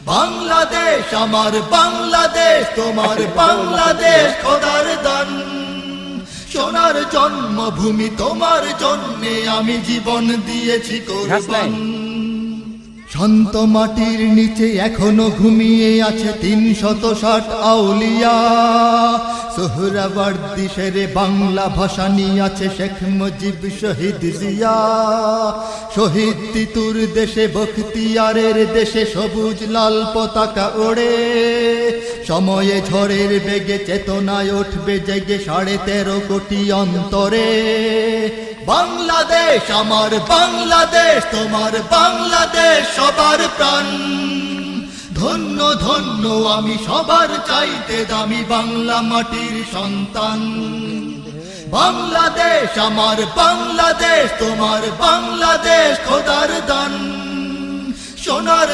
বাংলাদেশ আমার বাংলাদেশ, তোমার বাংলাদেশ খোদার দান। সোনার জন্মভূমি, তোমার জন্যে আমি জীবন দিয়েছি কোরবান। শান্ত মাটির নিচে এখনো ঘুমিয়ে আছে ৩৬০ আউলিয়া। সোহরাওয়ার্দী শেরে বাংলা ভাষা নিয়ে আছে শেখ মুজিব, শহীদ জিয়া। শহীদ তিতুর দেশে, বখতিয়ারের দেশে সবুজ লাল পতাকা ওড়ে। সময়ে ঝড়ের বেগে চেতনায় উঠবে জেগে ১৩.৫ কোটি অন্তরে। বাংলাদেশ আমার বাংলাদেশ, তোমার বাংলাদেশ সবার প্রাণ। ধন্য ধন্য আমি সবার চাইতে দামি বাংলা মাটির সন্তান। বাংলাদেশ আমার বাংলাদেশ, তোমার বাংলাদেশ খোদার দান। সোনার